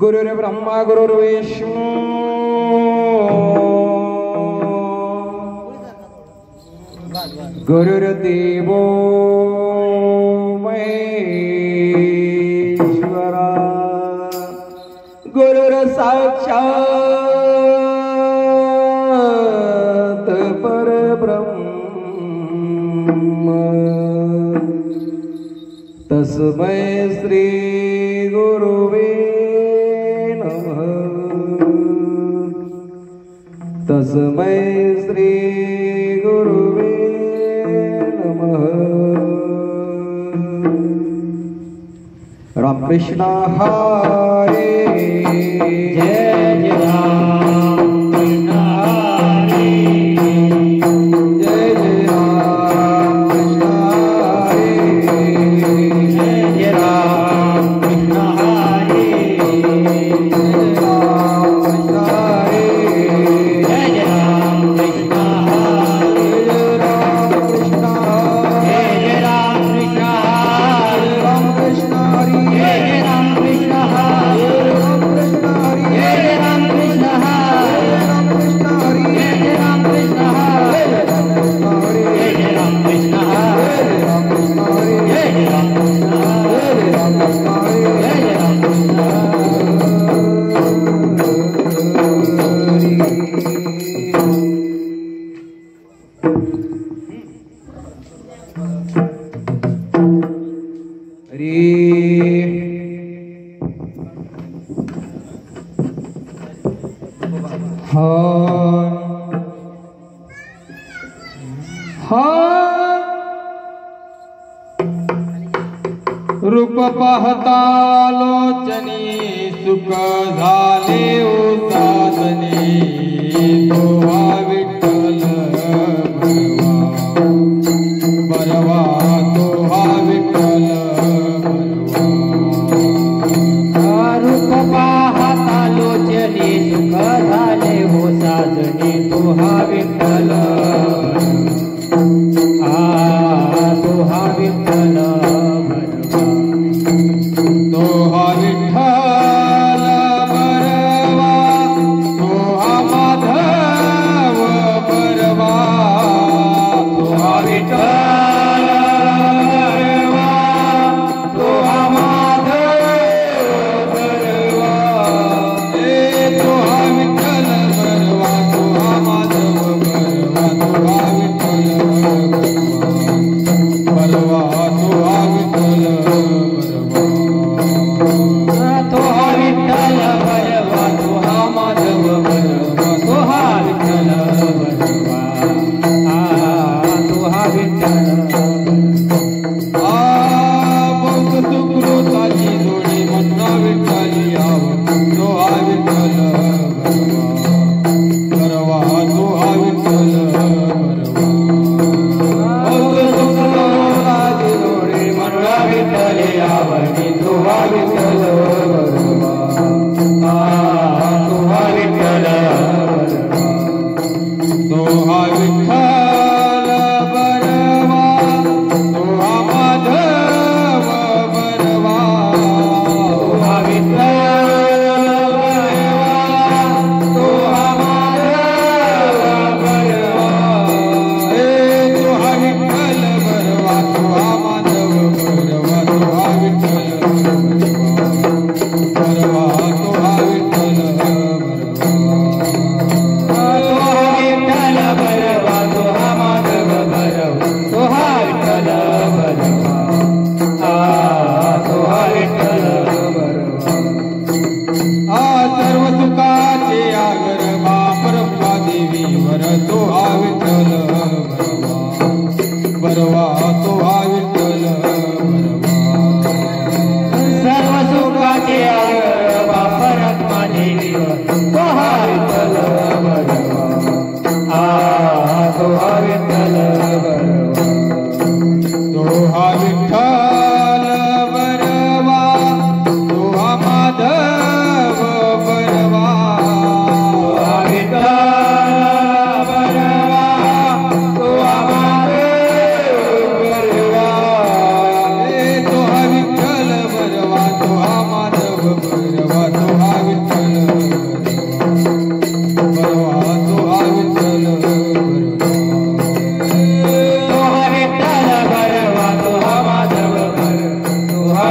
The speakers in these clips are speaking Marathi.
गुरुर्ब्रह्मा गुरुर्विष्णु गुरुर्देवो महेश्वरा गुरुर्साक्षात् परब्रह्म तस्मै श्री गुरुवे तस्मै श्री गुरुवे नमः। राम कृष्ण हरे जय जय राम कृष्ण हरे जय जय राम कृष्ण हरे जय जय राम कृष्ण हरे रूप पाहता लोचनी सुख झाले ओ साधने तोहा विठ्ठल बरवा तोहा विठ्ठल बरवा रूप पाहता लोचनी सुख झाले ओ साधने तोहा विठ्ठल तोहा विठ्ठल तोहा विठ्ठल बरवा तोहा माधव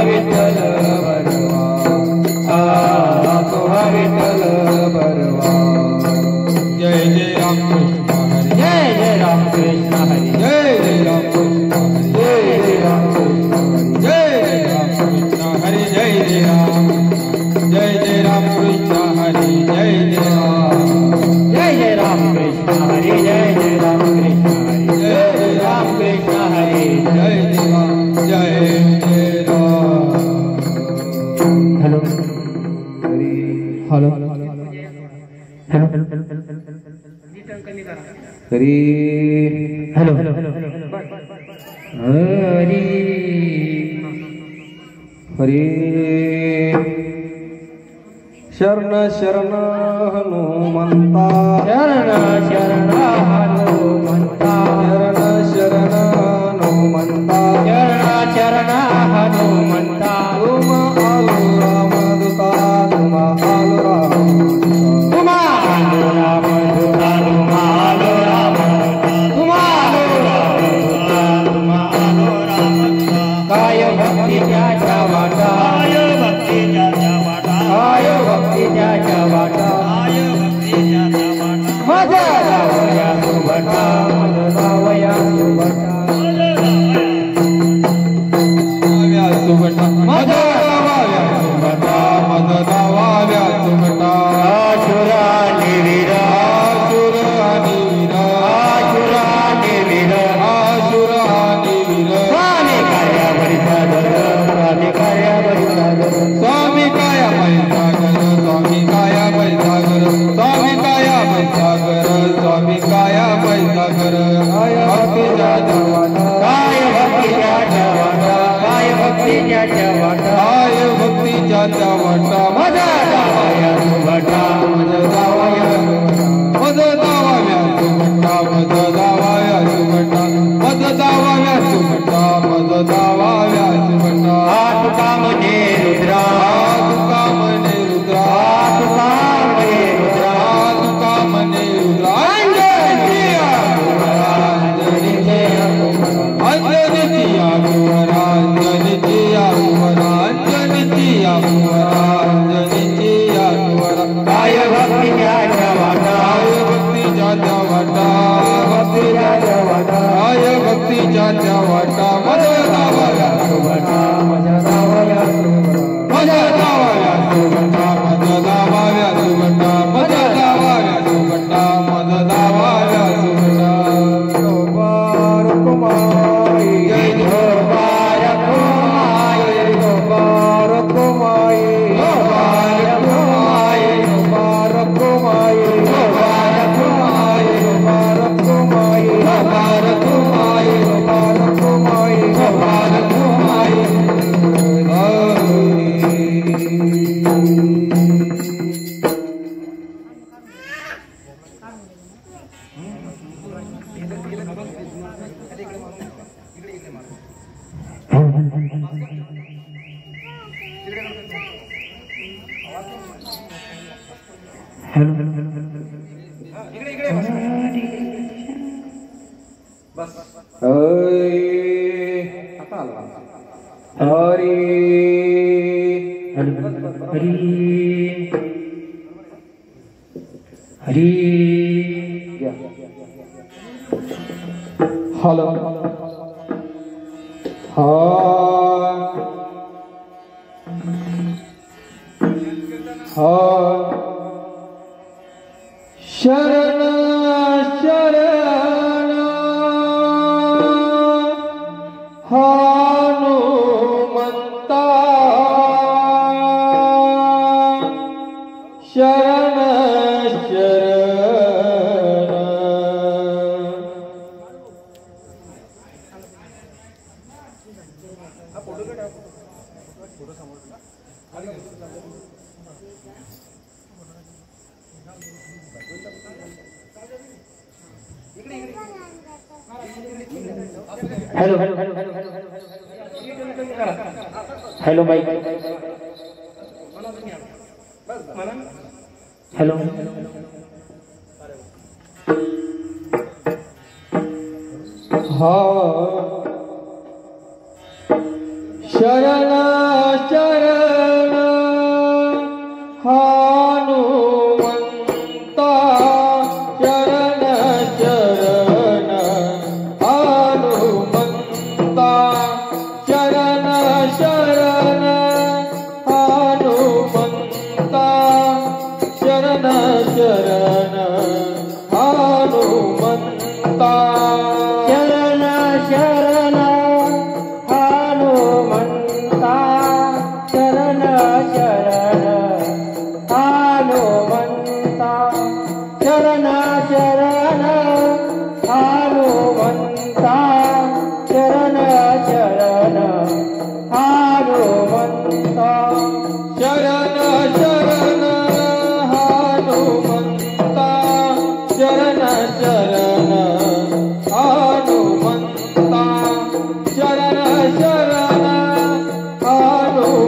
विठ्ठल बरवा तुहा विठ्ठल बरवा जय जय राम कृष्ण हरी जय जय राम कृष्ण हरी जय जय राम कृष्ण हरी जय जय राम जय जय राम कृष्ण हरी जय जय राम जय जय राम कृष्ण हरी जय जय राम कृष्ण हरी जय जय राम कृष्ण हरी जय जय राम जय जय राम हेलो हेलो हरी हेलो हेलो हरी हरी शरण शरण हनुमंता शरण शरण हनुमंता शरण शरण हनुमंता शरण शरण हनुमंता तुम आलो राम दूता तुम आलो राम तुम आलो राम दूता तुम आलो राम तुम आलो राम दूता तुम आलो राम काय भक्तीच्या वाटा आय भक्तीच्या वाटा माझा रावया सुभटा माझा रावया सुभटा माझा रावया सुभटा माझा रावया सुभटा आशुरा निवीरा आशुरा निवीरा आशुरा निवीरा आशुरा निवीरा स्वामी काया बरिसागर स्वामी काया बरिसागर स्वामी काया बरिसागर स्वामी काया बरिसागर स्वामी काया बरिसागर स्वामी काया बरिसागर काय भक्तीच्या वाटा काय भक्तीच्या वाटा काय भक्तीच्या वाटा काय भक्तीच्या वाटा माझा दावया सुभटा माझा दावया माझा दावया सुभटा माझा दावया सुभटा माझा दावया सुभटा माझा दावया सुभटा हात कामने रुद्रा हात कामने रुद्रा हात कामने रुद्रा हात कामने रुद्रा अंजनीया अंजनीया अंजनीया अंजनीया अंजनीया अंजनीया काय भक्तीच्या वाटा काय भक्तीच्या वाटा भक्तीच्या वाटा काय भक्तीच्या वाटा माझा दावया सुभटा माझा दावया सुभटा माझा दावया सुभटा माझा दावया सुभटा माझा दावया सुभटा माझा दावया सुभटा गोपार कुमारी जय गोपार कुमारी गोपार कुमारी गोपार कुमारी गोपार कुमारी गोपार कुमारी गोपार कुमारी गोपार कुमारी गोपार कुमारी गोपार कुमारी हेलो हेलो हेलो इकडे इकडे बस आता आला हरी हरी हरी हेलो शरण शरण हनुमंता शरण शरण hello hello hello hello hello hello भाई हेलो हाँ शरण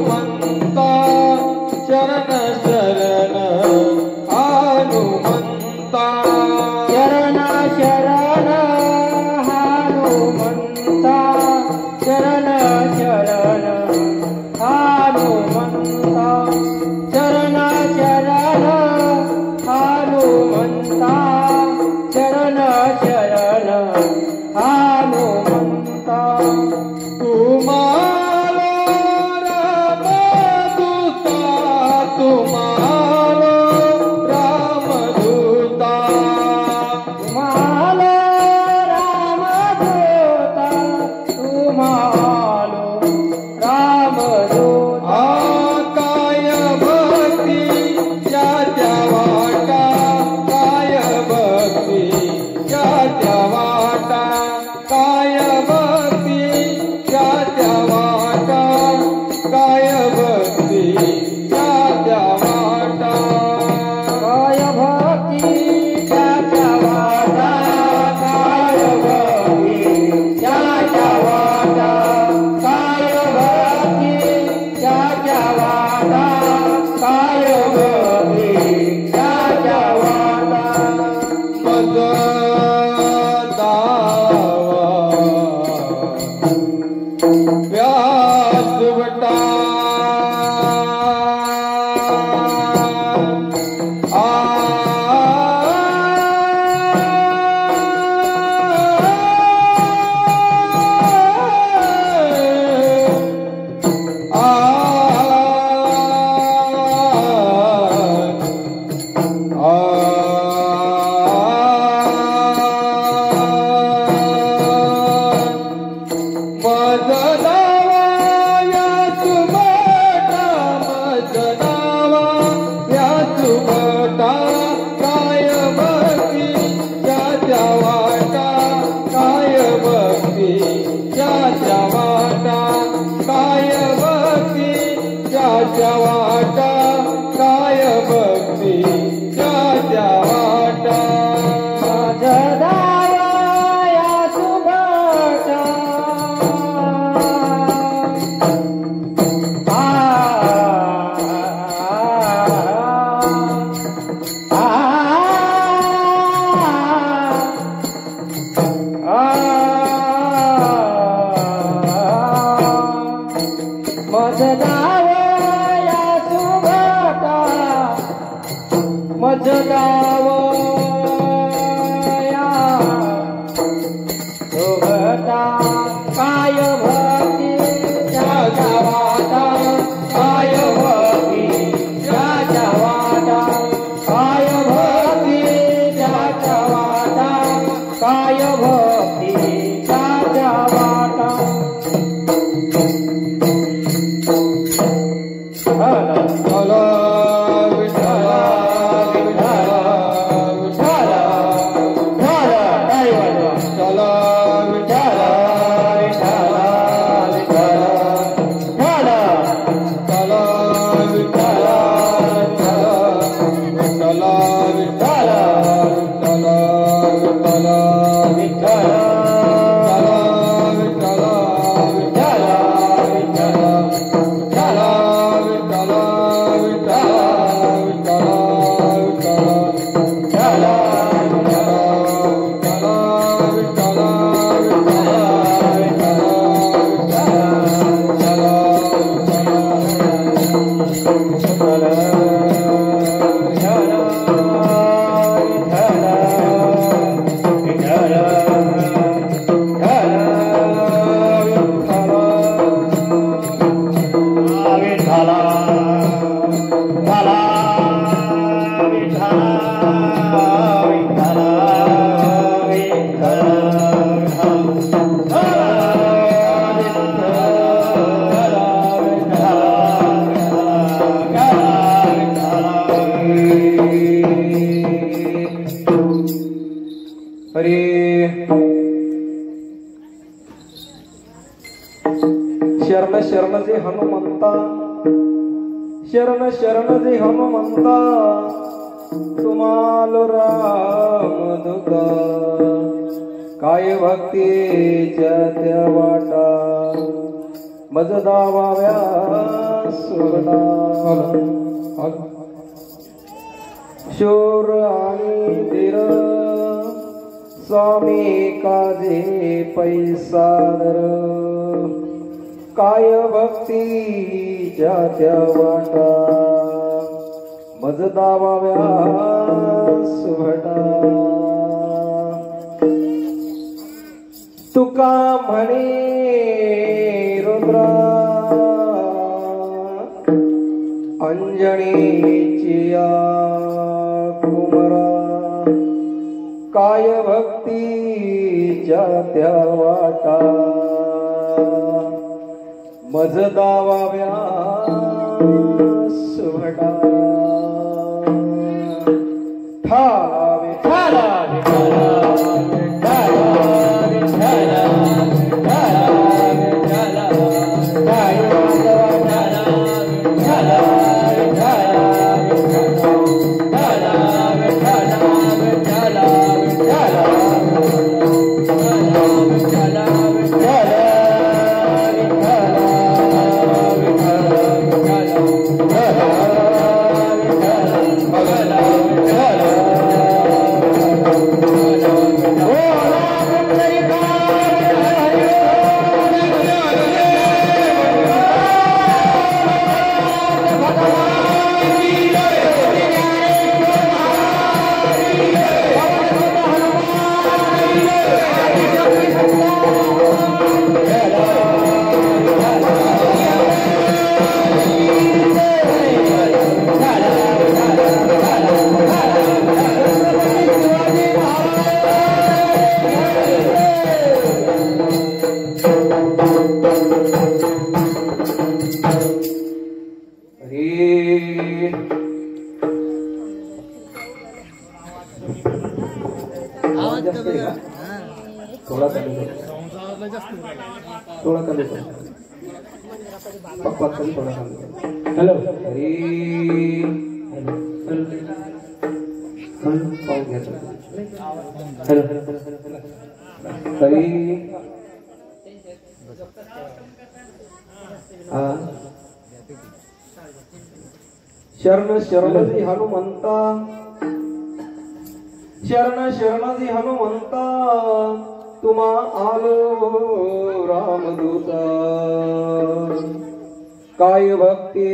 हनुमंता शरण शरण हनुमंता शरण शरण हनुमंता शरण शरण हनुमंता शरण शरण हनुमंता शरण शरण हनुमंता तुम्हारा रामदूता तुम्हारा रामदूता तुम्हालो रामदूता तुम्हालो रामदूता काय भक्ती त्या वाटा काय भक्ती त्या वाटा काय भक्ती त्या वाटा काय भक्ती त्या वाटा काय भक्ती त्याच्या वाटा काय भक्ती त्याच्या वाटा काय भक्ती त्याच्या वाटा काय भक्ती त्याच्या वाटा मज दावा व्यासवटा काय भक्ती त्याच्या वाटा काय भक्ती त्याच्या वाटा काय भक्ती त्याच्या वाटा काय भक्ती त्याच्या वाटा जदाया सुभटा मजदावया सुभटा मजदावया सुभटा काय भक्ती त्याच्या वाटा काय भक्ती त्याच्या वाटा काय भक्ती त्याच्या वाटा काय भक्ती त्याच्या वाटा चला विठ्ठल विठ्ठल विठ्ठल चला विठ्ठल विठ्ठल विठ्ठल चला विठ्ठल विठ्ठल विठ्ठल विठ्ठल विठ्ठल विठ्ठल चला विठ्ठल विठ्ठल विठ्ठल चला विठ्ठल शरण शरण जे हनुमंता, शरण शरण जे हनुमंता, तुम्हालो रामदूता, काय भक्तीच्या त्या वाटा, मज दावाव्या सुभटा शोर आणि धीर स्वामी काजे पैसा दर काय भक्तीच्या त्या वाटा मज दावाव्या सुभटा तुका म्हणे रुद्रा अंजनीची कुमरा काय भक्तीच्या त्या वाटा मज दावाव्या सुभटा ठावे ठावे हेलो हरी शरण शरण जी हनुमंता शरण शरण जी हनुमंता तुम्हा आलो रामदूता काय भक्ती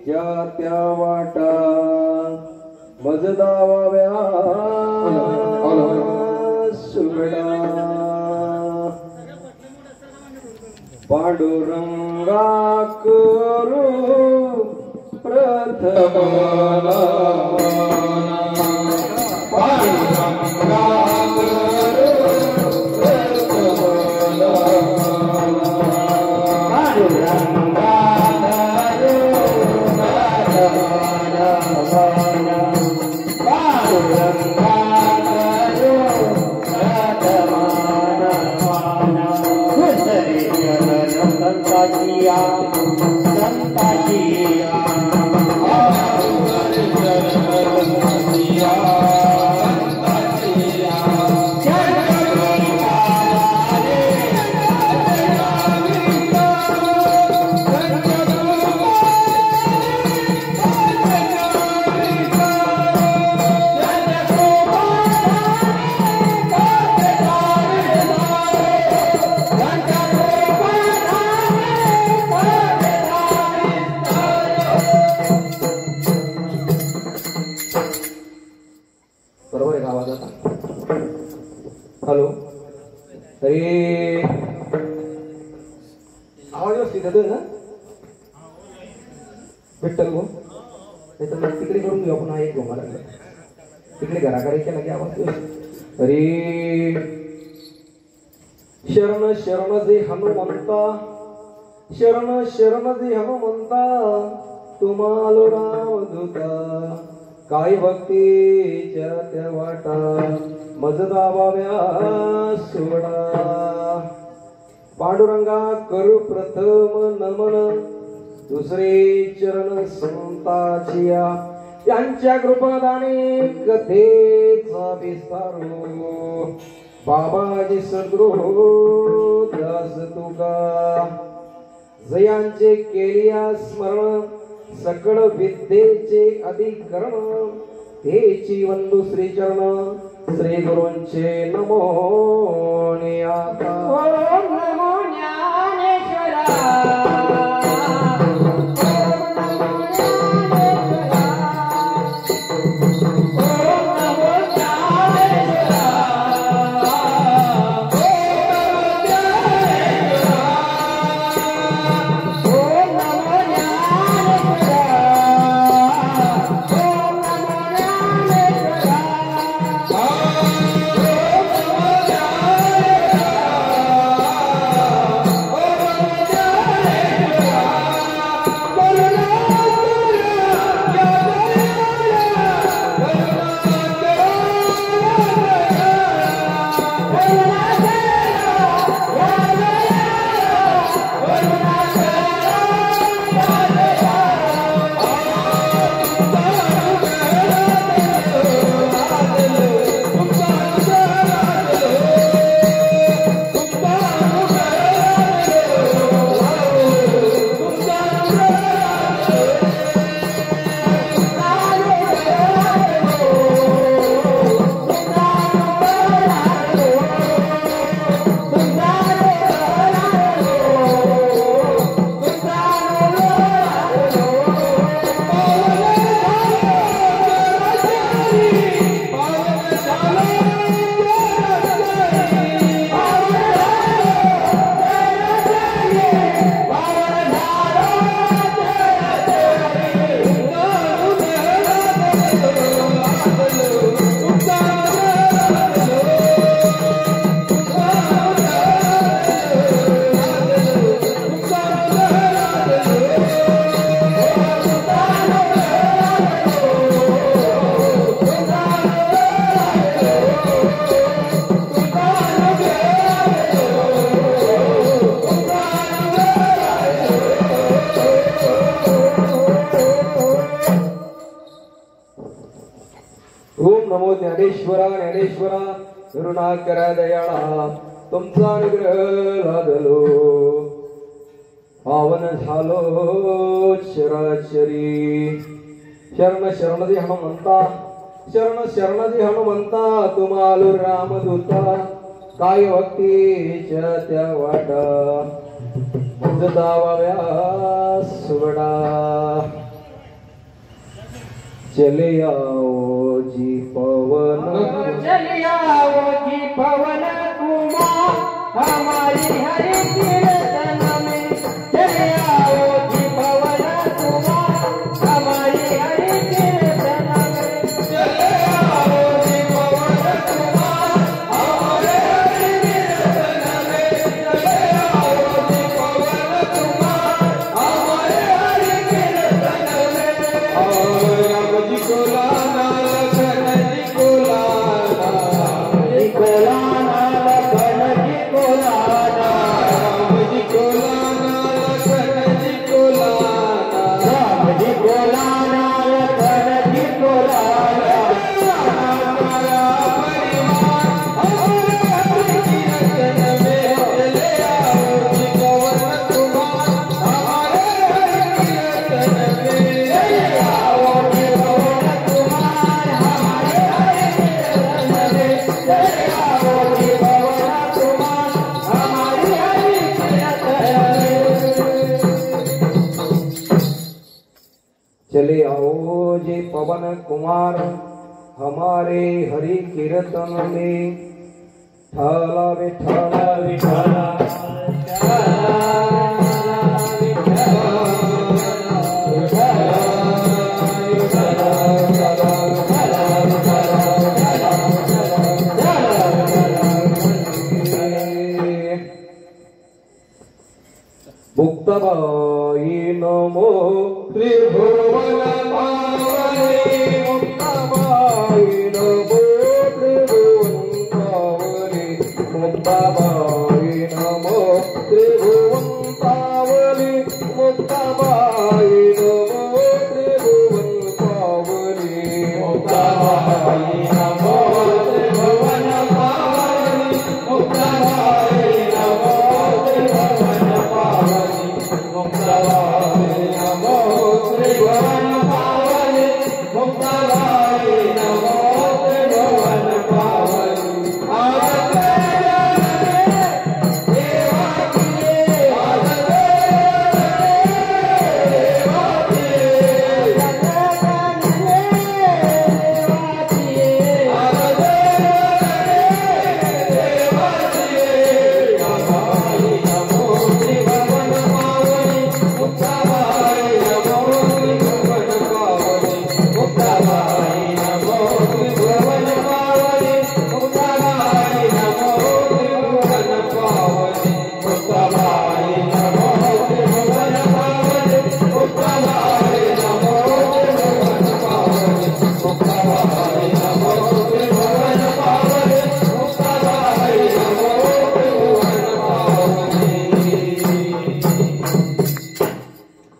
या त्या वाटा मज दावाव्या सुगडा पांडुरंगा करू प्रथमना पांडुरंगा हॅलो तरी आवाज व्यवस्थित येतोय ना विठ्ठल गो नाही तर मग तिकडे करून घेऊ आपण ऐक मला तिकडे घराकडे केला की आवाज तरी शरण शरण जे हनुमंता शरण शरण जे हनुमंता तुम्हाला रामदूता काय भक्तीच्या त्या वाटा मज दावाव्या सोडा पांडुरंगा करू प्रथम नमन दुसरे चरण संताचिया त्यांच्या कृपादाने कथेचा विस्तारो बाबाजी सद्गुरु दास तुका जयांचे केलिया स्मरण सकळ विद्येचे अधिकरण तेची वंदू श्री चरण श्री गुरूंचे नमो नियाता ओम नमो ज्ञानेश्वरा ज्ञानेश्वरा ज्ञानेश्वरा करुणाकरा दयाळा तुमचा अनुग्रह लादलो पावन झालो चराचरी शरण शरणजी हनुमंता शरण शरणजी हनुमंता तुम्हालो रामदूता काय भक्तीच्या त्या वाटा मुजदाव्या सुगडा चले आओ जी पवन चले आओ जी पवन कुमार हमारी हरि कीर्तन में चले आओ जी पवन कुमार हमारी हरि कीर्तन में चले आओ जी पवन कुमार हमारे हरि कीर्तन में चले आओ जी पवन कुमार हमारे हरि कीर्तन में राम जी को लाना लखन जी को लाना लखन जी को लाना राम जी को लाना लखन जी को लाना राम जी को लाना लखन जी को लाना हमारा परिवार हमारे हरि कीर्तन में चले आओ जी पवन कुमार हमारे हरि कीर्तन में चले आओ जी पवन कुमार हमारे हरि कीर्तन में चले आओ जी पवन कुमार हमारी हरि कीर्तन में चले आओ जी पवन कुमार हमारे हरि कीर्तन में ठाला विठाला विठाला मुक्ताबाई नमो त्रिभुवन पावनी मुक्ताबाई नमो त्रिभुवन पावनी मुक्ताबाई नमो त्रिभुवन पावनी मुक्ताबाई नमो त्रिभुवन पावनी मुक्ताबाई नमो त्रिभुवन पावनी मुक्ताबाई नमो त्रिभुवन पावनी त्रिभुवन पावनी मुक्ताबाई नमो त्रिभुवन पावनी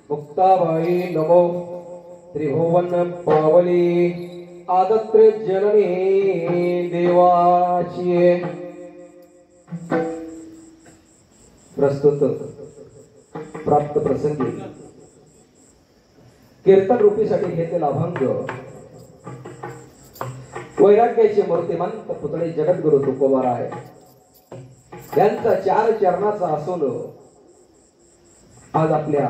मुक्ताबाई नमो त्रिभुवन पावली आदत्र जननी देवाची प्रस्तुत प्राप्त प्रसंगी कीर्तन रूपीसाठी घेतलेला अभंग वैराग्याचे मूर्तिमंत पुतळे जगद्गुरु तुकोबाराय यांचा 4 चरणाचा असून आज आपल्या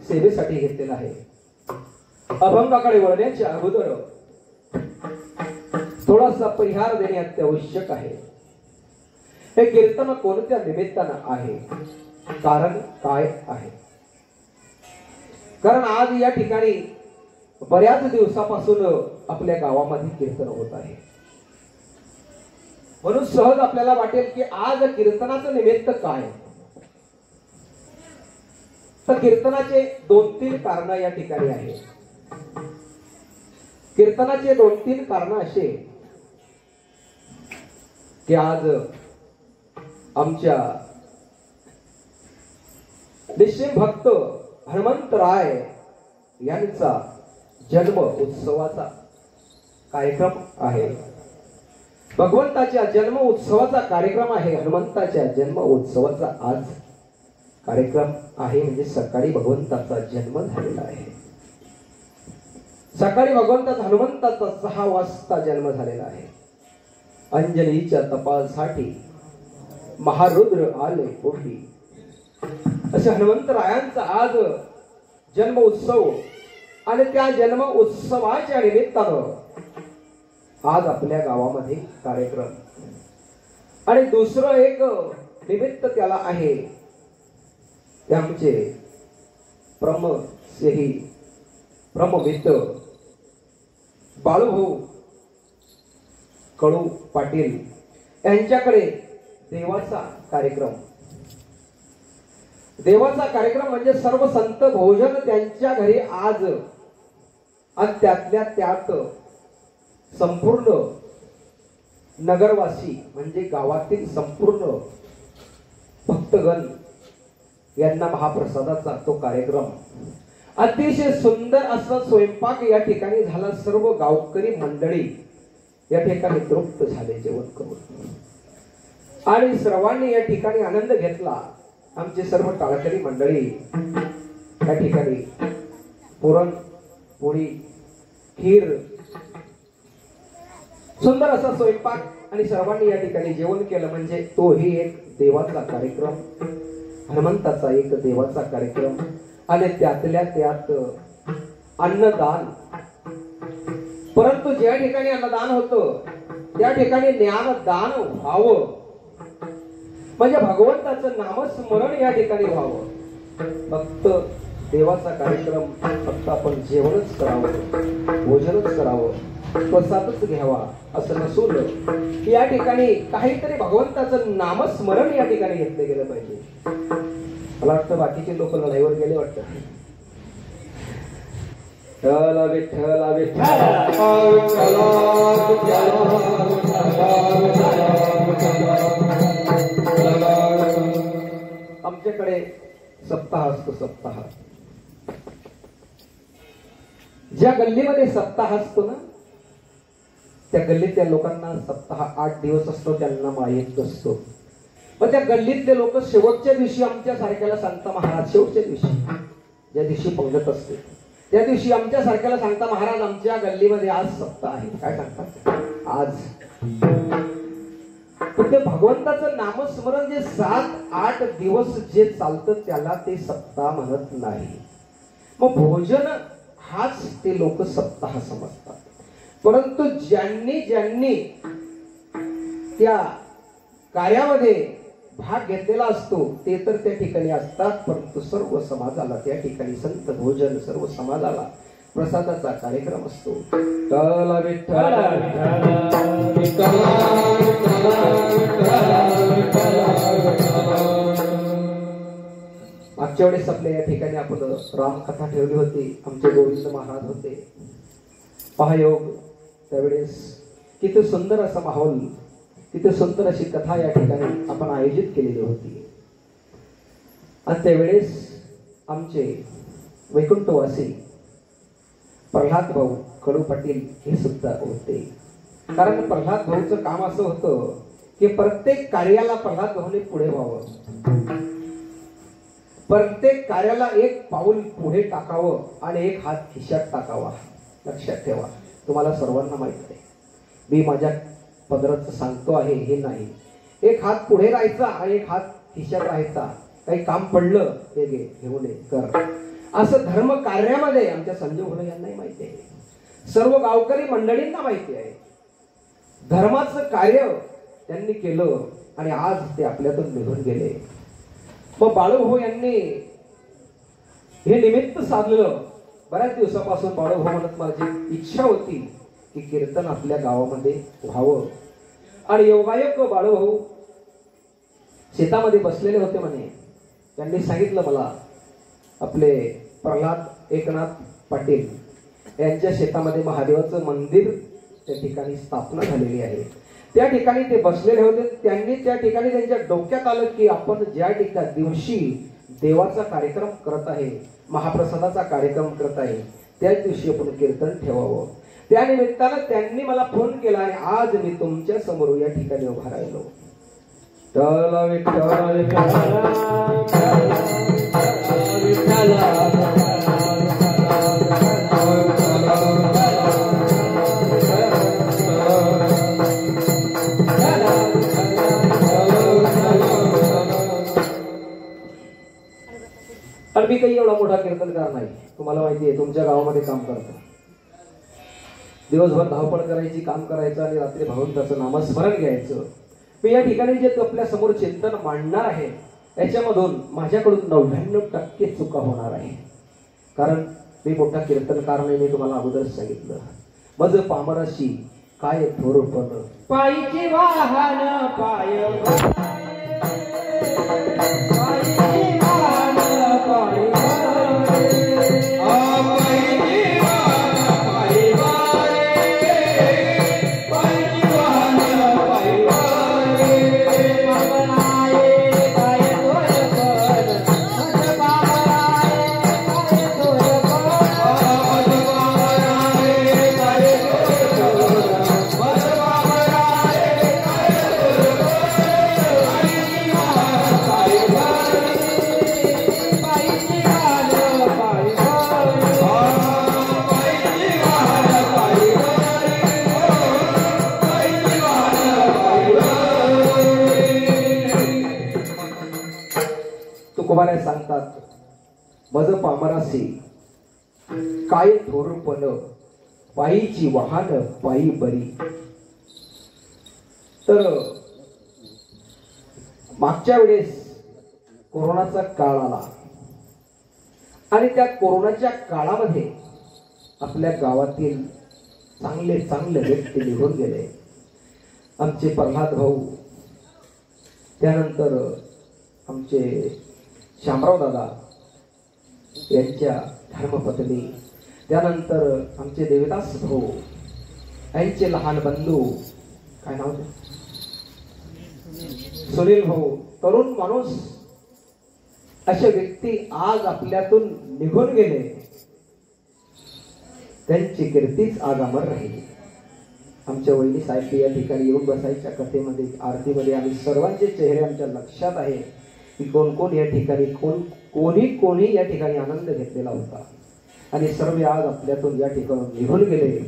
सेवेसाठी घेतलेला आहे. अभंगाकडे वळण्याच्या अगोदर थोडासा परिहार देणे अत्यावश्यक आहे. हे कीर्तन कोणत्या निमित्तानं आहे, कारण काय आहे? कारण आज या ठिकाणी बऱ्याच दिवसापासून आपल्या गावामध्ये कीर्तन होत आहे. म्हणून सहज आपल्याला वाटेल की आज कीर्तनाचं निमित्त काय. तर कीर्तनाचे 2-3 कारण या ठिकाणी आहे. कीर्तनाचे 2-3 कारण असे की आज आमच्या निश्चिम भक्त हनुमंतराय यांचा जन्म उत्सवाचा कार्यक्रम आहे. भगवंताच्या जन्म उत्सवाचा कार्यक्रम आहे. हनुमंताच्या जन्म उत्सवाचा आज कार्यक्रम आहे. म्हणजे सकाळी भगवंताचा जन्म झालेला आहे. सकाळी भगवंताचा हनुमंताचा 6 वाजता जन्म झालेला आहे. अंजलीच्या तपासाठी महारुद्र आले पोटी. असे हनुमंतरायांचा आज जन्म उत्सव आणि त्या जन्म उत्सवाच्या निमित्तानं आज आपल्या गावामध्ये कार्यक्रम. आणि दुसरं एक निमित्त त्याला आहे ते आमचे ब्रह्मसेही ब्रह्ममित्र बाळूभाऊ कडू पाटील यांच्याकडे देवाचा कार्यक्रम. देवाचा कार्यक्रम म्हणजे सर्व संत भोजन त्यांच्या घरी आज. आणि त्यातल्या त्यात संपूर्ण नगरवासी म्हणजे गावातील संपूर्ण भक्तगण यांना महाप्रसादाचा तो कार्यक्रम. अतिशय सुंदर असा स्वयंपाक या ठिकाणी झाला. सर्व गावकरी मंडळी या ठिकाणी तृप्त झाले जेवण करून. आणि सर्वांनी या ठिकाणी आनंद घेतला. आमचे सर्व टाळकरी मंडळी या ठिकाणी पुरण पोळी खीर सुंदर असा स्वयंपाक आणि सर्वांनी या ठिकाणी जेवण केलं. म्हणजे तोही एक देवाचा कार्यक्रम, हनुमंताचा एक देवाचा कार्यक्रम. आणि त्यातल्या त्यात अन्नदान. परंतु ज्या ठिकाणी अन्नदान होतं त्या ठिकाणी ज्ञानदान व्हावं. म्हणजे भगवंताचं नामस्मरण या ठिकाणी व्हावं. फक्त देवाचा कार्यक्रम फक्त आपण जेवणच करावं, भोजनच करावं, प्रसादच घ्यावा असं नसून या ठिकाणी काहीतरी भगवंताचं नामस्मरण या ठिकाणी घेतलं गेलं पाहिजे. मला वाटतं बाकीचे लोक लढाईवर गेले वाटतं. विठ्ठल विठ्ठल विठ्ठल आमच्याकडे सप्ताह असतो. सप्ताह ज्या गल्लीमध्ये सप्ताह असतो ना त्या गल्लीतल्या लोकांना सप्ताह 8 दिवस असतो. त्यांना माहीत असतो. पण त्या गल्लीतले लोक शेवटच्या दिवशी आमच्या सारख्याला सांगता महाराज शेवटच्या दिवशी ज्या दिवशी पंगत असते त्या दिवशी आमच्या सारख्याला सांगता महाराज आमच्या गल्लीमध्ये आज सप्ताह आहे. काय सांगतात आज? पण ते भगवंताचं नामस्मरण जे 7-8 दिवस जे चालतं त्याला ते सप्ताह म्हणत नाही. मग भोजन हाच ते लोक सप्ताह समजतात. परंतु ज्यांनी ज्यांनी त्या कार्यामध्ये भाग घेतलेला असतो ते तर त्या ठिकाणी असतात, परंतु सर्व समाजाला त्या ठिकाणी संत भोजन, सर्व समाजाला प्रसादाचा कार्यक्रम असतो. विठ्ठल विठ्ठल विठ्ठल मागच्या वेळेस आपल्या या ठिकाणी आपण रामकथा ठेवली होती. आमचे गोविंद महाराज होते. पहायोग त्यावेळेस किती सुंदर असा माहोल, किती सुंदर अशी कथा या ठिकाणी आपण आयोजित केलेली होती. आणि त्यावेळेस आमचे वैकुंठवासी प्रल्हाद भाऊ कडू पाटील हे सुद्धा होते. कारण प्रल्हाद भाऊचं काम असं होतं की प्रत्येक कार्याला प्रल्हाद भाऊने पुढे व्हावं, प्रत्येक कार्याला एक पाऊल पुढे टाकावं आणि एक हात खिशात टाकावा. लक्षात ठेवा, तुम्हाला सर्वांना माहित आहे, मी माझ्या पदराचं सांगतो आहे हे नाही. एक हात पुढे राहायचा आणि एक हात खिशात राहायचा. काही काम पडलं हे घे, घेऊन ये, कर. असं धर्म कार्यामध्ये आमच्या संजय भोले यांनाही माहिती आहे, सर्व गावकरी मंडळींना माहिती आहे. धर्माचं कार्य त्यांनी केलं आणि आज ते आपल्यातून निघून गेले. मग बाळूभाऊ यांनी हे निमित्त साधलं. बऱ्याच दिवसापासून बाळूभाऊ म्हणत माझी इच्छा होती की कीर्तन आपल्या गावामध्ये व्हावं. आणि योगायोग बाळूभाऊ शेतामध्ये बसलेले होते म्हणे. त्यांनी सांगितलं मला, आपले प्रल्हाद एकनाथ पाटील यांच्या शेतामध्ये महादेवाचं मंदिर त्या ठिकाणी स्थापना झालेली आहे. त्या ठिकाणी ते बसलेले होते. त्यांनी त्या ठिकाणी त्यांच्या डोक्यात आलं की आपण ज्या ठिकाणी दिवशी देवाचा कार्यक्रम करत आहे, महाप्रसादाचा कार्यक्रम करत आहे, त्याच दिवशी आपण कीर्तन ठेवावं. त्या निमित्तानं त्यांनी मला फोन केला आणि आज मी तुमच्या समोर या ठिकाणी उभा राहिलो. आणि मी काही एवढा मोठा कीर्तनकार नाही, तुम्हाला माहिती आहे. तुमच्या गावामध्ये काम करतो, दिवसभर धावपळ करायची, काम करायचं आणि रात्री भगवंताचं नामस्मरण घ्यायचं. मी या ठिकाणी जे आपल्या समोर चिंतन मांडणार आहे याच्यामधून माझ्याकडून 99% चुका होणार आहे. कारण मी मोठा कीर्तनकार नाही, मी तुम्हाला अगोदरच सांगितलं. मज पामराशी काय थोरपण, पायीचे वाहन पाय तुकोबाने सांगतात, मज पामरासी काय थोरपण, पायीची वाहन पायी बरी. तर मागच्या वेळेस कोरोनाचा काळ आला आणि त्या कोरोनाच्या काळामध्ये आपल्या गावातील चांगले चांगले व्यक्ती निघून गेले. आमचे प्रल्हाद भाऊ, त्यानंतर आमचे शामराव दादा यांच्या धर्मपत्नी, त्यानंतर आमचे देवदास भाऊ यांचे लहान बंधू, काय नाव, सुनील भाऊ, तरुण माणूस, अशा व्यक्ती आज आपल्यातून निघून गेले. त्यांची कीर्तीच आज अमर राहिली. आमच्या वहिनी साहेब या ठिकाणी येऊन बसायच्या कथेमध्ये, आरतीमध्ये आम्ही सर्वांचे चेहरे आमच्या लक्षात आहे की कोण कोण या ठिकाणी, कोणी या ठिकाणी आनंद घेतलेला होता. आणि सर्व आज आपल्यातून या ठिकाणून निघून गेले.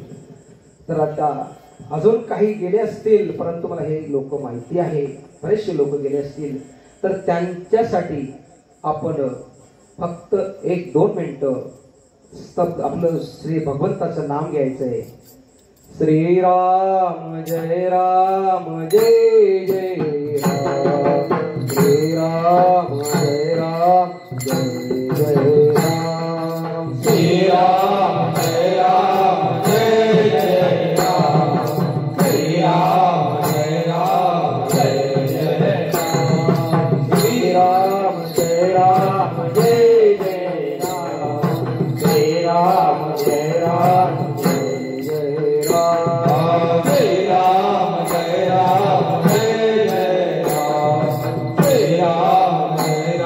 तर आता अजून काही गेले असतील, परंतु मला हे लोक माहिती आहे, बरेचसे लोक गेले असतील, तर त्यांच्यासाठी आपण फक्त 1-2 मिनिटं आपलं श्री भगवंताचं नाम घ्यायचंय. श्रीराम जय राम जय जय राम, श्रीराम जय राम जय जय राम, श्रीराम जय राम जय जय राम, श्रीराम जय राम जय जय राम, श्रीराम जय राम जय जय राम, श्रीराम जय राम जय जय राम, श्रीराम जय राम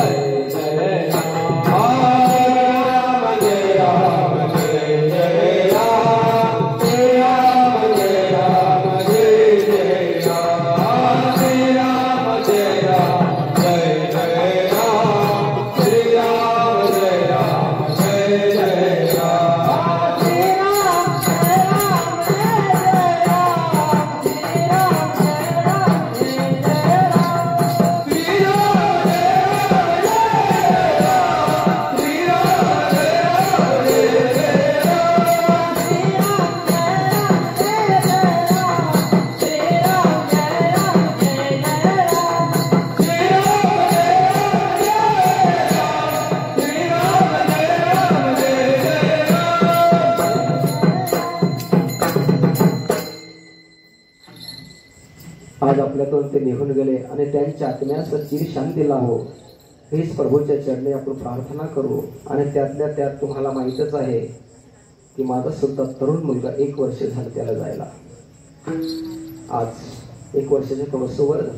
जय जय राम, श्रीराम जय राम जय जय राम, जय राम जय जय राम, जय राम जय राम जय जय राम, श्री राम जय राम जय जय राम, श्री राम जय राम जय जय राम, श्री राम जय राम जय जय राम, श्री राम जय राम जय जय राम, श्री राम आज आपल्यातून ते निघून गेले आणि त्यांच्या आत्म्यास चिर शांती लाभो हेच प्रभूच्या चरणी आपण प्रार्थना करू. आणि त्यातल्या त्यात तुम्हाला माहीतच आहे की माझा सुद्धा तरुण मुलगा 1 वर्ष झालं त्याला जायला. आज 1 वर्षाच्या थोडंसं झालं.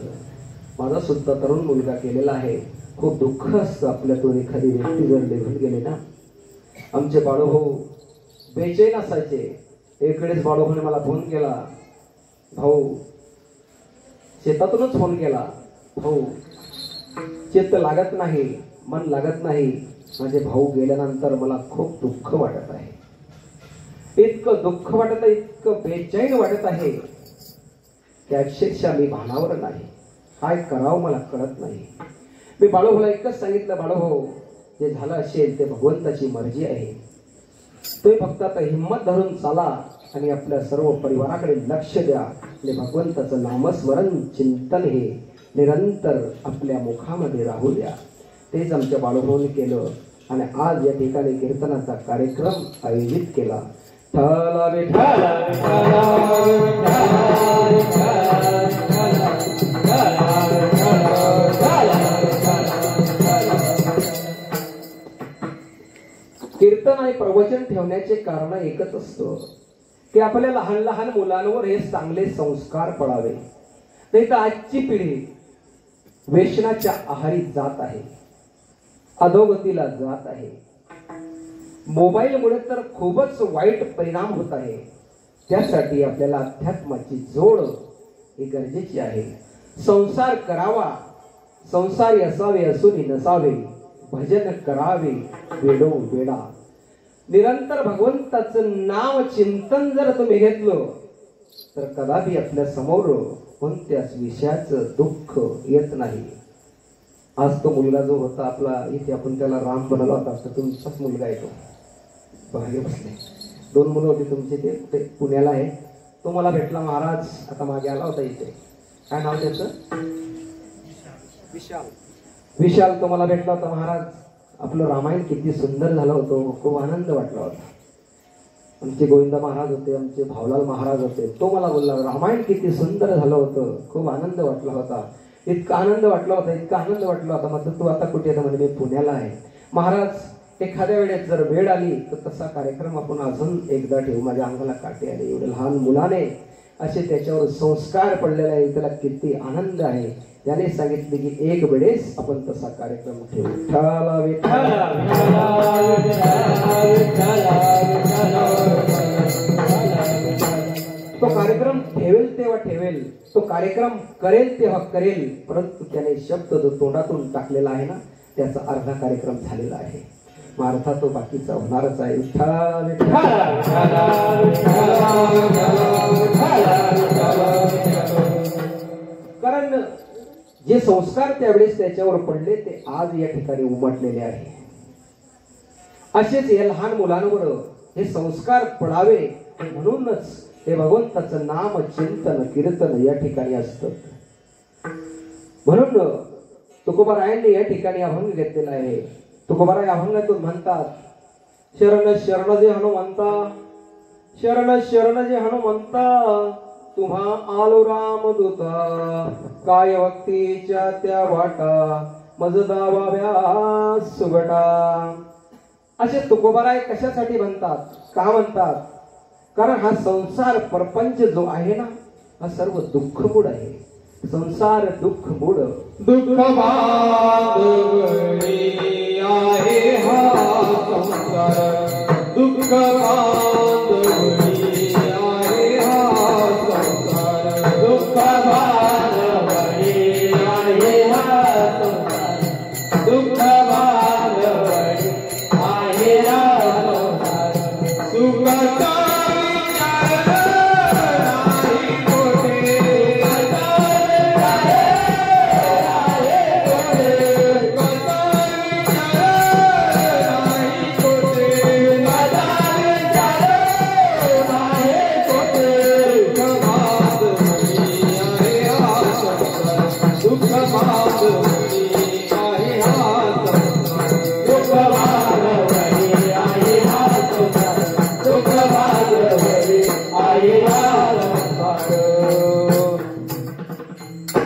माझा सुद्धा तरुण मुलगा गेलेला आहे. खूप दुःख असतं आपल्यातून एखादी व्यक्ती जर निघून गेली ना. आमचे बाळूभाऊ बेचैन असायचे. एकडेच बाळूभाऊने मला फोन केला, भाऊ शेतातूनच फोन केला, भाऊ चित्त लागत नाही, मन लागत नाही, माझे भाऊ गेल्यानंतर मला खूप दुःख वाटत आहे. इतकं दुःख वाटत आहे, इतकं बेचैन वाटत आहे की अक्षरशः मी भानावर नाही, काय करावं मला कळत नाही. मी बाळूभाऊला एकच सांगितलं, बाळूभाऊ जे झालं असेल ते भगवंताची मर्जी आहे. तुम्ही फक्त आता हिंमत धरून चाला आणि आपल्या सर्व परिवाराकडे लक्ष द्या. आणि भगवंताचं नामस्मरण चिंतन हे निरंतर आपल्या मुखामध्ये राहू द्या. तेच आमच्या बाळूभाऊने केलं आणि आज या ठिकाणी कीर्तनाचा कार्यक्रम आयोजित केला. ठाला विठाला विठाला कीर्तन आणि प्रवचन ठेवण्याचे कारण एकच असतं की आपल्या लहान लहान मुलांवर हे चांगले संस्कार पडावे. नाही तर आजची पिढी व्यसनाच्या आहारी जात आहे, अधोगतीला जात आहे. मोबाईलमुळे तर खूपच वाईट परिणाम होत आहे. त्यासाठी आपल्याला अध्यात्माची जोड ही गरजेची आहे. संसार करावा, संसारी असावे असून नसावे, भजन करावे वेडो वेडा. निरंतर भगवंताचं नाव चिंतन जर तुम्ही घेतलं तर कदापि आपल्या समोर कोणत्याच विषयाचं दुःख येत नाही. आज तो मुलगा जो होता आपला, इथे आपण त्याला राम बनवला होता, तर तुमचाच मुलगा येतो बाहेर बसले. 2 मुलं होती तुमचे, ते पुण्याला आहे. तो मला भेटला महाराज, आता मागे आला होता इथे. काय नाव त्याचं? विशाल. विशाल तो मला भेटला होता, महाराज आपलं रामायण किती सुंदर झालं होतं, खूप आनंद वाटला होता. आमचे गोविंदा महाराज होते, आमचे भावलाल महाराज होते. तो मला बोलला रामायण किती सुंदर झालं होतं, खूप आनंद वाटला होता. इतका आनंद वाटला होता, इतका आनंद वाटला होता. म्हटलं तू आता कुठे येतं? म्हणजे मी पुण्याला आहे. महाराज एखाद्या वेळेस जर वेळ आली तर तसा कार्यक्रम आपण अजून एकदा ठेवू. माझ्या अंगाला काटे आले. एवढे लहान मुलाने असे त्याच्यावर संस्कार पडलेले आहे, त्याला किती आनंद आहे. त्याने सांगितले की एक वेळेस आपण तसा कार्यक्रम ठेवू. विठ्ठला विठ्ठला तो कार्यक्रम ठेवेल तेव्हा ठेवेल, तो कार्यक्रम करेल तेव्हा करेल. परंतु त्याने शब्द जो तोंडातून टाकलेला आहे ना, त्याचा अर्धा कार्यक्रम झालेला आहे. मार्था तो बाकीचा होणारच आहे. विठ्ठल कारण जे संस्कार त्यावेळेस त्याच्यावर पडले ते आज या ठिकाणी उमटलेले आहे. असेच या लहान मुलांवर हे संस्कार पडावे म्हणूनच हे भगवंताचं नाम चिंतन कीर्तन या ठिकाणी असतं. म्हणून तुकोबारायांनी या ठिकाणी अभंग घेतलेला आहे. तुकोबाराय अभंगातून म्हणतात, शरण शरण जे हनुमंता, शरण शरण जे हनुमंता, तुम्हा आलो रामदूता, काय भक्तीच्या त्या वाटा, मज दावाव्या सुगटा. असे तुकोबाराय कशासाठी म्हणतात, का म्हणतात? कारण हा संसार प्रपंच जो आहे ना, हा सर्व दुःखमूळ आहे. संसार दुःख मूळ, दुःख बांधवणी आहे हा संसार, दुःख बांधवणी आहे हा संसार, दुःख बांधवणी आहे हा संसार, दुःख बांधवणी आहे हा संसार,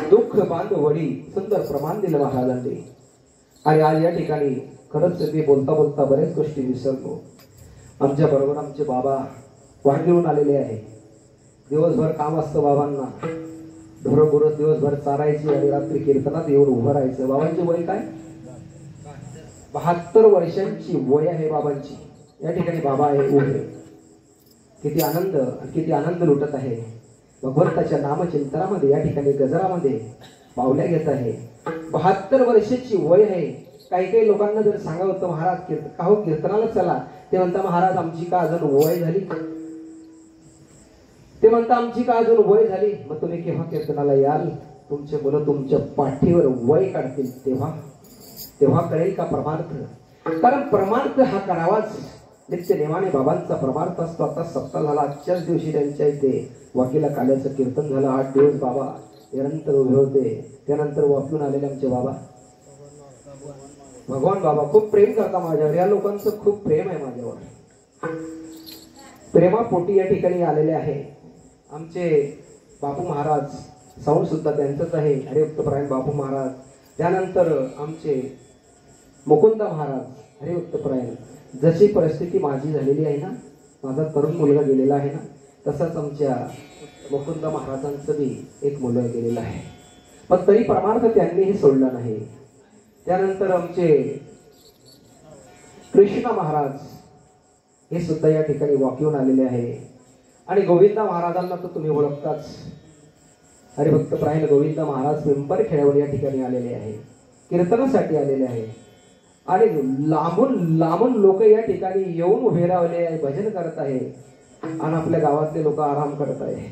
सुखता बांधवडी सुंदर प्रमाण दिलं महाराजांनी. आणि आज या ठिकाणी खरंच मी बोलता बोलता बऱ्याच गोष्टी विसरलो. आमच्या बरोबर आमचे बाबा वाढवून आलेले आहे. दिवसभर काम असतं बाबांना, ढोरं गुरं दिवसभर चारायची आणि रात्री कीर्तनात येऊन उभं राहायचं. बाबांची वय काय? 72 वर्षांची वय आहे बाबांची. या ठिकाणी बाबा आहे उभे. किती आनंद लुटत आहे भगवंताच्या नामचिंतनामध्ये. या ठिकाणी गजरामध्ये पावल्या घेत आहे. 72 वर्षाची वय आहे. काही लोकांना जर सांगावं तर महाराज काहो कीर्तनाला चला, ते म्हणता महाराज आमची का अजून वय झाली, ते म्हणता आमची का अजून वय झाली. मग तुम्ही केव्हा कीर्तनाला याल? तुमचे मुलं तुमच्या पाठीवर वय काढतील तेव्हा कळेल का परमार्थ. कारण परमार्थ हा करावाच. नित्य नेमाने बाबांचा परमार्थ असतो. आता सप्ताह झाला, आजच्याच दिवशी त्यांच्या इथे वकिला काल्याचं कीर्तन झालं. 8 दिवस बाबा निरंतर उभे होते. त्यानंतर वापरून आलेले आमचे बाबा भगवान बाबा खूप प्रेम करता माझ्यावर. या लोकांचं खूप प्रेम आहे माझ्यावर. प्रेमापोटी या ठिकाणी आलेले आहे आमचे बापू महाराज. साऊंड सुद्धा त्यांचंच आहे, हरिभक्तपरायण बापू महाराज. त्यानंतर आमचे मुकुंद महाराज हरिभक्तपरायण. जशी परिस्थिती माझी झालेली आहे ना, माझा तरुण मुलगा गेलेला आहे ना, तसंच आमच्या मुकुंद महाराजांचं बी एक मुलगा गेलेला आहे. पण तरी परमार्थ त्यांनीही सोडला नाही. त्यानंतर आमचे कृष्ण महाराज हे सुद्धा या ठिकाणी वॉक येऊन आलेले आहे. आणि गोविंदा महाराजांना तर तुम्ही ओळखताच. हरिभक्तपरायण गोविंद महाराज पिंपरखेड्यावर या ठिकाणी आलेले आहे, कीर्तनासाठी आलेले आहे. आणि लांबून लोक या ठिकाणी येऊन उभे राहिले आहे, भजन करत आहे. आणि आपल्या गावातले लोक आराम करत आहे.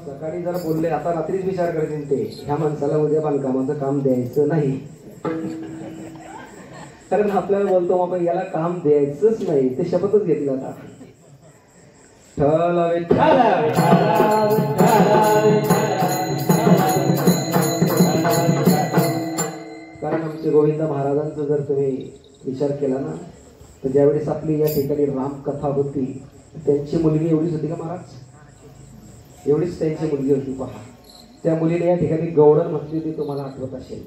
सकाळी जरा बोलले, आता रात्रीच विचार करतील ते ह्या माणसाला उद्या बांधकामाचं काम द्यायचं नाही. कारण आपल्याला बोलतो बाबा याला काम द्यायचंच नाही, ते शपथच घेतली आता. कारण आमचे गोविंद महाराजांचा जर तुम्ही विचार केला ना, तर ज्यावेळेस आपली या ठिकाणी रामकथा होती, त्यांची मुलगी एवढीच होती का महाराज? एवढीच त्यांची मुलगी होती. पहा, त्या मुलीने या ठिकाणी गवळण म्हटली होती, तुम्हाला आठवत असेल.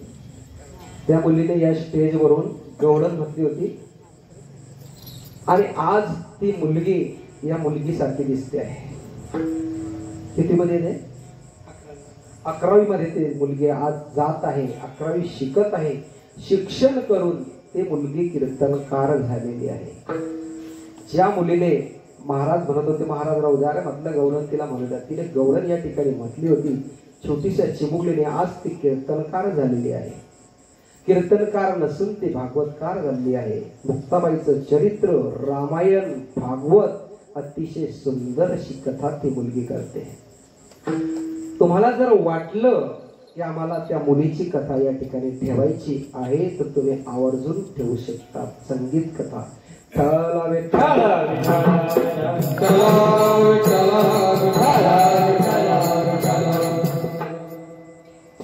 त्या मुलीने या स्टेजवरून गवळण म्हटली होती. आणि आज ती मुलगी या मुलगीसारखी दिसते आहे. किती मध्ये ते? 11वी मध्ये ते मुलगी आज जात आहे. 11वी शिकत आहे. शिक्षण करून ते मुलगी कीर्तनकार झालेली आहे. ज्या मुलीने महाराज म्हणत होते महाराज राहू द्या रे म्हटलं गवळण तिला म्हणू द्या, तिने गवळण या ठिकाणी म्हटली होती. छोटीशा चिमुकलीने आज ती कीर्तनकार झालेली आहे. कीर्तनकार नसून ती भागवतकार झालेली आहे. मुक्ताबाईचं चरित्र, रामायण, भागवत अतिशय सुंदर अशी कथा ती मुलगी करते. तुम्हाला जर वाटलं की आम्हाला त्या मुलीची कथा या ठिकाणी ठेवायची आहे तर तुम्ही आवर्जून ठेवू शकता. संगीत कथा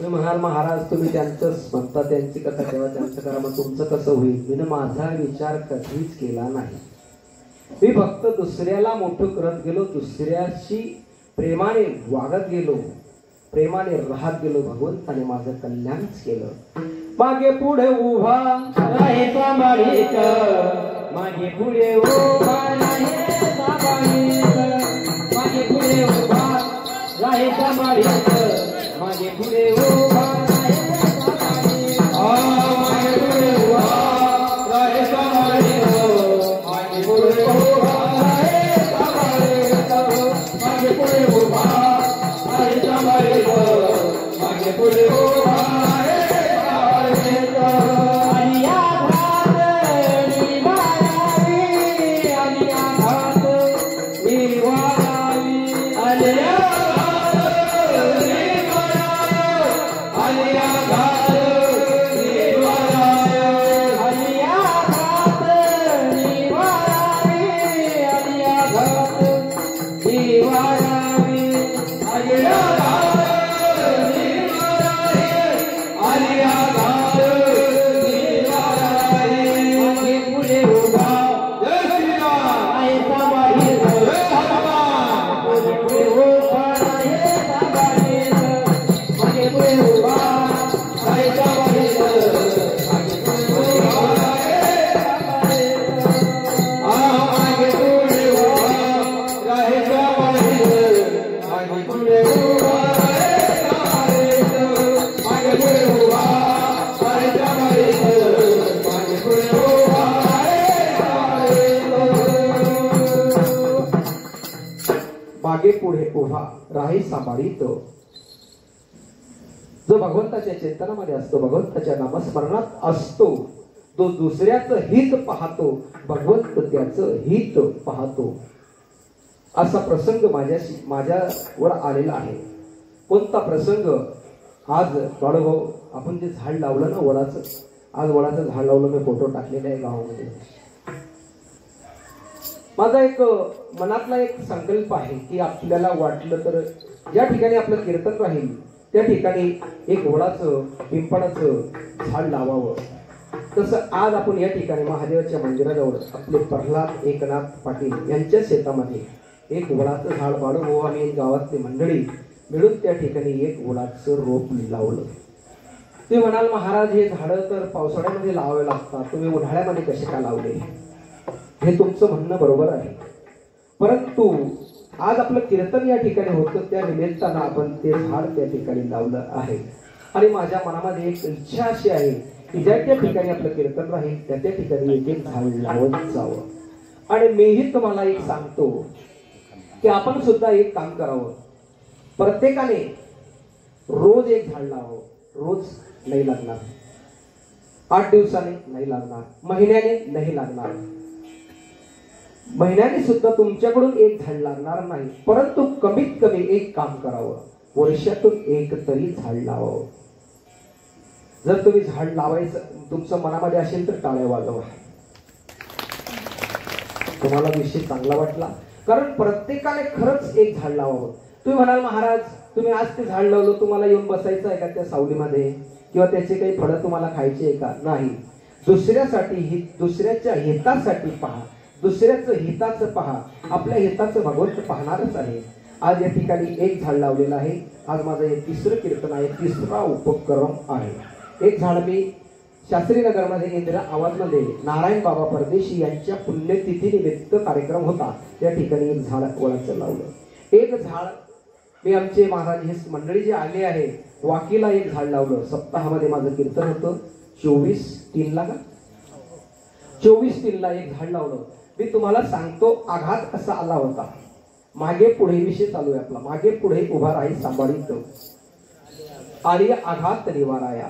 म्हणाल महाराज तुम्ही त्यांचंच म्हणता, त्यांची कथा ठेवा, त्यांचं करा, मग तुमचं कसं होईल? मी माझा विचार कधीच केला नाही. मी फक्त दुसऱ्याला मोठं करत गेलो, दुसऱ्याशी प्रेमाने वागत गेलो, प्रेमाने राहत गेलो. भगवंताने माझं कल्याणच केलं. मागे पुढे उभा राहे सांभाळीत, मागे पुढे उभा राहे सांभाळीत, मागे पुढे उभा राहे सांभाळीत, मागे पुढे उभा राहे सांभाळीत, मागे पुढे उभा राहे सांभाळीत, मागे पुढे उभा राहे सांभाळीत, मागे पुढे उभा राहे सांभाळीत, मागे पुढे उभा राहे सांभाळीत. आणि या भातनी वाढावी, आणि या भातनी वाढावी, आणि या भातनी वाढावी, आणि या भातनी वाढावी, आणि या भातनी वाढावी, आणि या भातनी वाढावी, आणि या मागे पुढे उभा राही सांभाळीत. जो भगवंताच्या चिंतनामध्ये असतो, भगवंताच्या नामस्मरणात असतो, तो दुसऱ्याचं हित पाहतो, भगवंत त्याचं हित पाहतो. असा प्रसंग माझ्यावर आलेला आहे. कोणता प्रसंग? आज बाळूभाऊ आपण जे झाड लावलं ना वडाचं, आज वडाचं झाड लावलं, मी फोटो टाकलेला आहे गावामध्ये. माझा एक मनातला एक संकल्प आहे की आपल्याला वाटलं तर ज्या ठिकाणी आपलं कीर्तन राहील त्या ठिकाणी एक वडाचं पिंपळाचं झाड लावावं. तसं आज आपण या ठिकाणी महादेवाच्या मंदिराजवळ आपले प्रल्हाद एकनाथ पाटील यांच्या शेतामध्ये एक वडाचं झाड बाळूभाऊ आणि गावातली मंडळी मिळून त्या ठिकाणी एक वडाचं रोप लावलं. ते म्हणाल महाराज हे झाडं तर पावसाळ्यामध्ये लावावे लागतात, तुम्ही उन्हाळ्यामध्ये कसे का लावले? हे तुमचं म्हणणं बरोबर आहे, परंतु आज आपलं कीर्तन या ठिकाणी होतं, त्या निमित्तानं आपण ते झाड त्या ठिकाणी लावलं आहे. आणि माझ्या मनामध्ये एक इच्छा अशी आहे की ज्या त्या ठिकाणी आपलं कीर्तन राहील त्या त्या ठिकाणी एक एक झाड लावत जावं. आणि मीही तुम्हाला एक सांगतो की आपण सुद्धा एक काम करावं. प्रत्येकाने रोज एक झाड लावावं. रोज नाही लागणार, 8 दिवसाने नाही लागणार, महिन्याने नाही लागणार, महिन्याने सुद्धा तुमच्याकडून एक झाड लागणार नाही, परंतु कमीत कमी एक काम करावं, वर्षातून एक तरी झाड लावावं. जर तुम्ही झाड लावायचं तुमच्या मनामध्ये असेल तर टाळ्या वाजवा. तुम्हाला विषय चांगला वाटला, कारण प्रत्येकाने खरंच एक झाड लावावं. तुम्ही म्हणाल महाराज तुम्ही आज ते झाड लावलं, तुम्हाला येऊन बसायचं आहे का त्या सावलीमध्ये, किंवा त्याचे काही फळं तुम्हाला खायचे आहे का? नाही. दुसऱ्यासाठी दुसऱ्याच्या हितासाठी पहा, दुसऱ्याचं हिताचं पहा, आपल्या हिताचं भगवंत पाहणारच आहे. आज या ठिकाणी एक झाड लावलेलं आहे. आज माझं हे 3रं कीर्तन आहे, 3रा उपक्रम आहे. एक झाड मी शास्त्रीनगरमध्ये इंदिरा आवाजमध्ये नारायण बाबा परदेशी यांच्या पुण्यतिथी निमित्त कार्यक्रम होता, त्या ठिकाणी एक झाड वडाचं लावलं. एक झाड मी आमचे महाराज हे मंडळी जे आले आहे वाकीला एक झाड लावलं. सप्ताहामध्ये माझं कीर्तन होतं 24/3 का 24/3 एक झाड लावलं. मी तुम्हाला सांगतो आघात कसा आला होता. मागे पुढे विषय चालू आहे आपला, मागे पुढे उभा राही सांभाळीत. आर्य आघात निवाराया.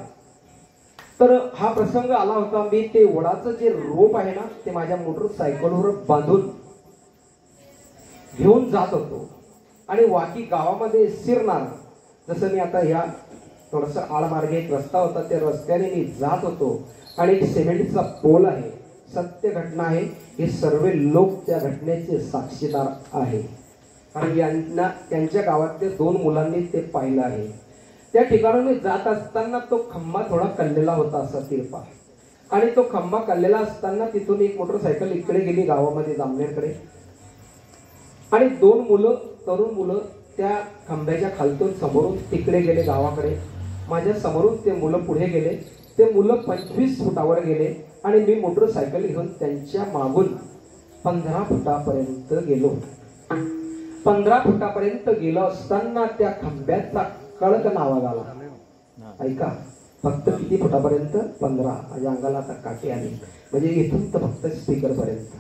तर हा प्रसंग आला होता. मी ते वडाचं जे रोप आहे ना ते माझ्या मोटरसायकलवर बांधून घेऊन जात होतो आणि वाकी गावामध्ये शिरणार. जसं मी आता ह्या थोडस आळमार्गे एक रस्ता होता त्या रस्त्याने मी जात होतो आणि एक सिमेंटचा पोल आहे. सत्य घटना आहे. हे सर्व लोक त्या घटनेचे साक्षीदार आहे आणि यांना त्यांच्या गावातल्या 2 मुलांनी ते पाहिलं आहे. त्या ठिकाणी जात असताना तो खंबा थोडा कल्लेला होता असा तिरपा आणि तो खंबा कल्लेला असताना तिथून एक मोटरसायकल इकडे गेली गावामध्ये जामनेरकडे आणि 2 मुलं तरुण मुलं त्या खंब्याच्या खालतून समोरून तिकडे गेले गावाकडे. माझ्या समोरून ते मुलं पुढे गेले. ते मुलं 25 फुटावर गेले आणि मी मोटरसायकल घेऊन त्यांच्या मागून 15 फुटापर्यंत गेलो. 15 फुटापर्यंत गेलो असताना त्या खंब्याचा कळक आवाज आला. ऐका, फक्त किती फुटापर्यंत? 15. माझ्या अंगाला आता काटे आली. म्हणजे इथून तर फक्त स्पीकर पर्यंत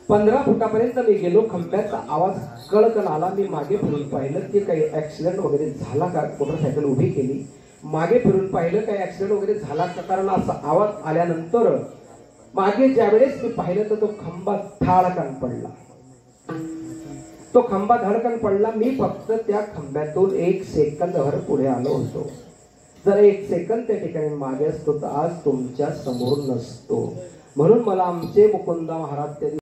15 फुटापर्यंत मी गेलो. खंब्याचा आवाज कळकन आला. मी मागे फिरून पाहिलं की काही ऍक्सिडेंट वगैरे झाला का. मोटरसायकल उभी केली, मागे फिरून पाहिलं काही ऍक्सिडेंट वगैरे झाला का. कारण असा आवाज आल्यानंतर मागे ज्यावेळेस मी पाहिलं तर तो खंबा धाडकन पडला. तो खंबा धडकन पडला. मी फक्त त्या खंब्यातून 1 सेकंदभर पुढे आलो होतो. जर 1 सेकंद त्या ठिकाणी मागे असतो तर आज तुमच्या समोर नसतो. म्हणून मला आमचे मुकुंदा महाराज